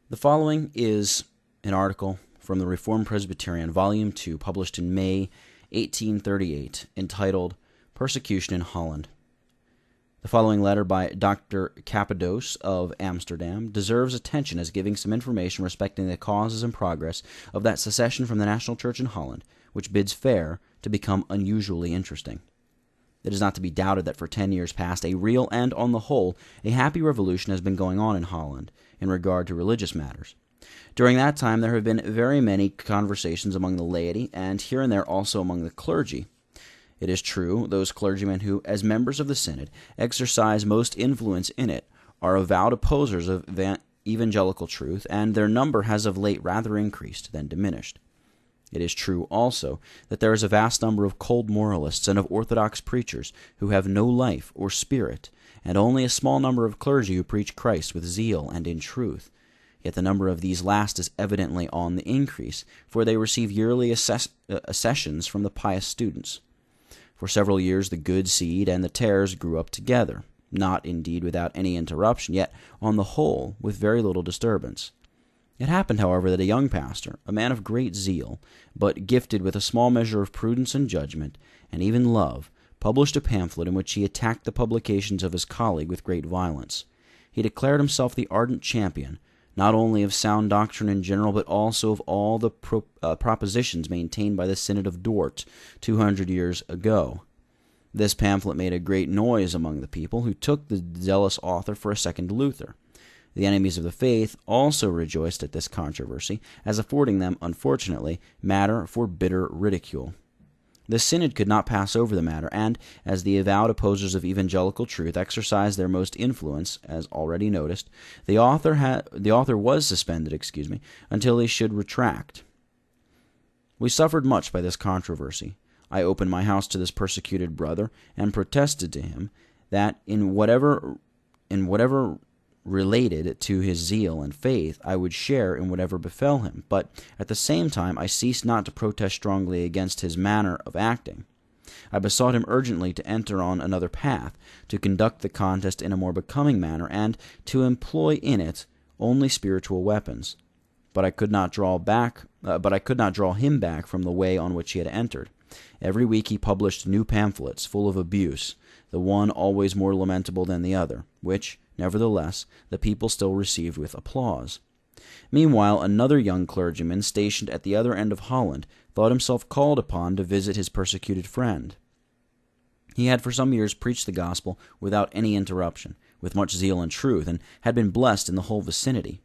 The following is an article from the Reformed Presbyterian, Volume 2, published in May 1838, entitled Persecution in Holland. The following letter by Dr. Cappadoce of Amsterdam deserves attention as giving some information respecting the causes and progress of that secession from the national church in Holland, which bids fair to become unusually interesting. It is not to be doubted that for 10 years past a real and, on the whole, a happy revolution has been going on in Holland in regard to religious matters. During that time there have been very many conversations among the laity, and here and there also among the clergy. It is true, those clergymen who, as members of the synod, exercise most influence in it, are avowed opposers of evangelical truth, and their number has of late rather increased than diminished. It is true, also, that there is a vast number of cold moralists and of orthodox preachers who have no life or spirit, and only a small number of clergy who preach Christ with zeal and in truth. Yet the number of these last is evidently on the increase, for they receive yearly accessions from the pious students. For several years the good seed and the tares grew up together, not indeed without any interruption, yet on the whole with very little disturbance. It happened, however, that a young pastor, a man of great zeal, but gifted with a small measure of prudence and judgment, and even love, published a pamphlet in which he attacked the publications of his colleague with great violence. He declared himself the ardent champion, not only of sound doctrine in general, but also of all the propositions maintained by the Synod of Dort 200 years ago. This pamphlet made a great noise among the people, who took the zealous author for a second Luther. The enemies of the faith also rejoiced at this controversy, as affording them, unfortunately, matter for bitter ridicule. The synod could not pass over the matter, and, as the avowed opposers of evangelical truth exercised their most influence, as already noticed, the author was suspended, until he should retract. We suffered much by this controversy. I opened my house to this persecuted brother, and protested to him that in whatever related to his zeal and faith, I would share in whatever befell him, but at the same time I ceased not to protest strongly against his manner of acting. I besought him urgently to enter on another path, to conduct the contest in a more becoming manner, and to employ in it only spiritual weapons. But I could not draw him back from the way on which he had entered. Every week he published new pamphlets full of abuse, the one always more lamentable than the other, which, nevertheless, the people still received with applause. Meanwhile, another young clergyman, stationed at the other end of Holland, thought himself called upon to visit his persecuted friend. He had for some years preached the gospel without any interruption, with much zeal and truth, and had been blessed in the whole vicinity.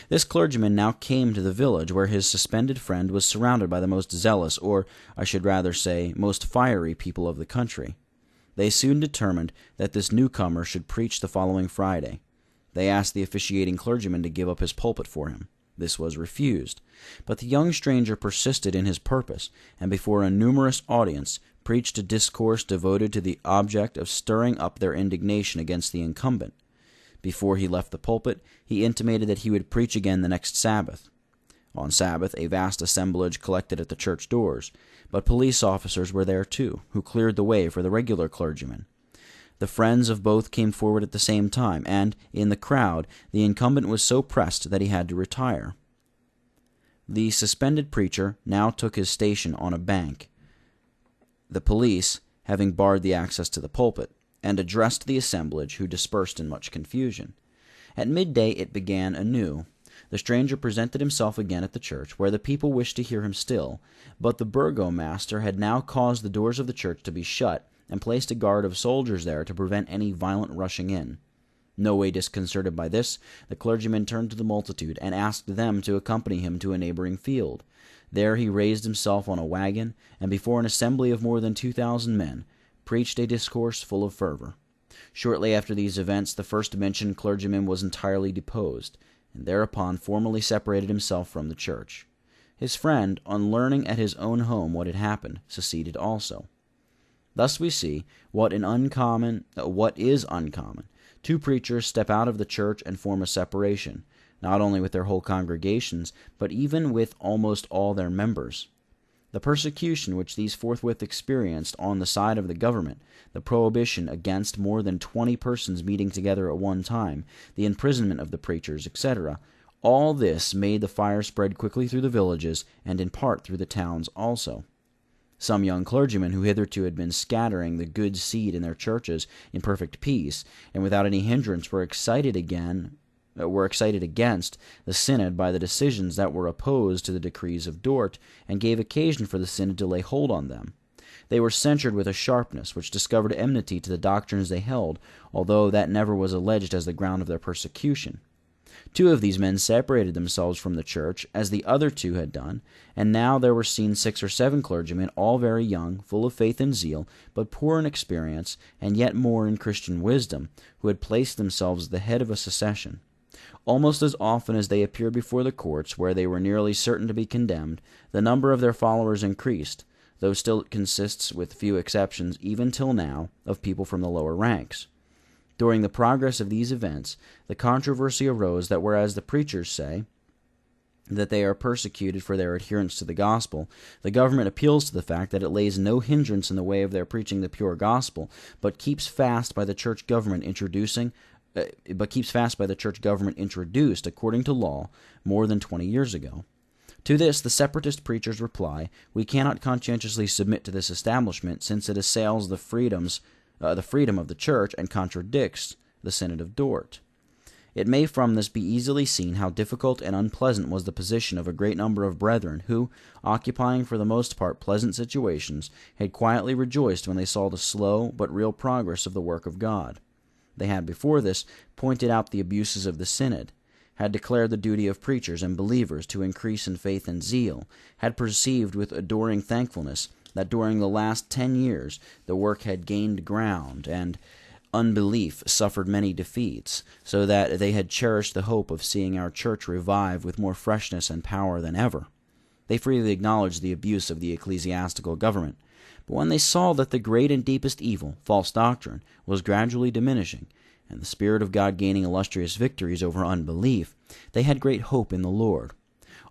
This clergyman now came to the village where his suspended friend was surrounded by the most zealous, or, I should rather say, most fiery people of the country. They soon determined that this newcomer should preach the following Friday. They asked the officiating clergyman to give up his pulpit for him. This was refused, but the young stranger persisted in his purpose, and before a numerous audience preached a discourse devoted to the object of stirring up their indignation against the incumbent. Before he left the pulpit, he intimated that he would preach again the next Sabbath. On Sabbath, a vast assemblage collected at the church doors, but police officers were there too, who cleared the way for the regular clergyman. The friends of both came forward at the same time, and, in the crowd, the incumbent was so pressed that he had to retire. The suspended preacher now took his station on a bank, the police having barred the access to the pulpit, and addressed the assemblage, who dispersed in much confusion. At midday it began anew. The stranger presented himself again at the church, where the people wished to hear him still, but the burgomaster had now caused the doors of the church to be shut, and placed a guard of soldiers there to prevent any violent rushing in. No way disconcerted by this, the clergyman turned to the multitude, and asked them to accompany him to a neighboring field. There he raised himself on a wagon, and before an assembly of more than 2,000 men, preached a discourse full of fervor. Shortly after these events, the first-mentioned clergyman was entirely deposed, and thereupon formally separated himself from the church. His friend, on learning at his own home what had happened, seceded also. Thus we see what is uncommon. Two preachers step out of the church and form a separation, not only with their whole congregations, but even with almost all their members. The persecution which these forthwith experienced on the side of the government, the prohibition against more than 20 persons meeting together at one time, the imprisonment of the preachers, etc., All this made the fire spread quickly through the villages, and in part through the towns also. Some young clergymen who hitherto had been scattering the good seed in their churches in perfect peace, and without any hindrance, were excited against the synod by the decisions that were opposed to the decrees of Dort, and gave occasion for the synod to lay hold on them. They were censured with a sharpness which discovered enmity to the doctrines they held, although that never was alleged as the ground of their persecution. 2 of these men separated themselves from the church, as the other 2 had done, and now there were seen 6 or 7 clergymen, all very young, full of faith and zeal, but poor in experience, and yet more in Christian wisdom, who had placed themselves at the head of a secession. Almost as often as they appeared before the courts, where they were nearly certain to be condemned, the number of their followers increased, though still it consists, with few exceptions, even till now, of people from the lower ranks. During the progress of these events, the controversy arose that whereas the preachers say that they are persecuted for their adherence to the gospel, the government appeals to the fact that it lays no hindrance in the way of their preaching the pure gospel, but keeps fast by the church government introduced according to law more than 20 years ago. To this the separatist preachers reply, "We cannot conscientiously submit to this establishment, since it assails the freedom of the church and contradicts the Synod of Dort." It may from this be easily seen how difficult and unpleasant was the position of a great number of brethren who, occupying for the most part pleasant situations, had quietly rejoiced when they saw the slow but real progress of the work of God. They had before this pointed out the abuses of the synod, had declared the duty of preachers and believers to increase in faith and zeal, had perceived with adoring thankfulness that during the last 10 years the work had gained ground, and unbelief suffered many defeats, so that they had cherished the hope of seeing our church revive with more freshness and power than ever. They freely acknowledged the abuse of the ecclesiastical government, but when they saw that the great and deepest evil, false doctrine, was gradually diminishing, and the Spirit of God gaining illustrious victories over unbelief, they had great hope in the Lord.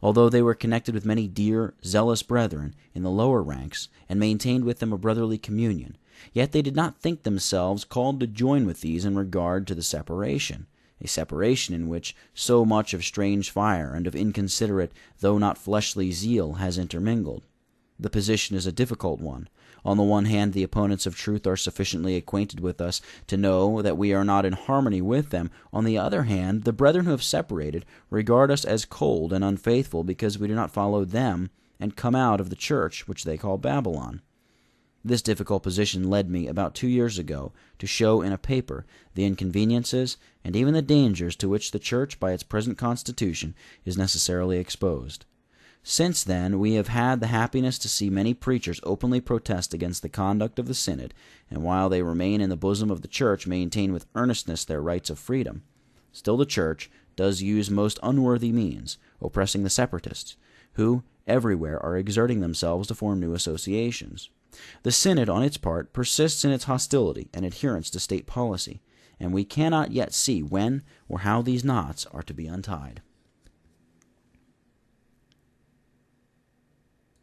Although they were connected with many dear, zealous brethren in the lower ranks, and maintained with them a brotherly communion, yet they did not think themselves called to join with these in regard to the separation, a separation in which so much of strange fire and of inconsiderate, though not fleshly zeal has intermingled. The position is a difficult one. On the one hand, the opponents of truth are sufficiently acquainted with us to know that we are not in harmony with them. On the other hand, the brethren who have separated regard us as cold and unfaithful because we do not follow them and come out of the church which they call Babylon. This difficult position led me, about 2 years ago, to show in a paper the inconveniences and even the dangers to which the church, by its present constitution, is necessarily exposed. Since then, we have had the happiness to see many preachers openly protest against the conduct of the synod, and while they remain in the bosom of the church, maintain with earnestness their rights of freedom. Still the church does use most unworthy means, oppressing the separatists, who everywhere are exerting themselves to form new associations. The synod, on its part, persists in its hostility and adherence to state policy, and we cannot yet see when or how these knots are to be untied.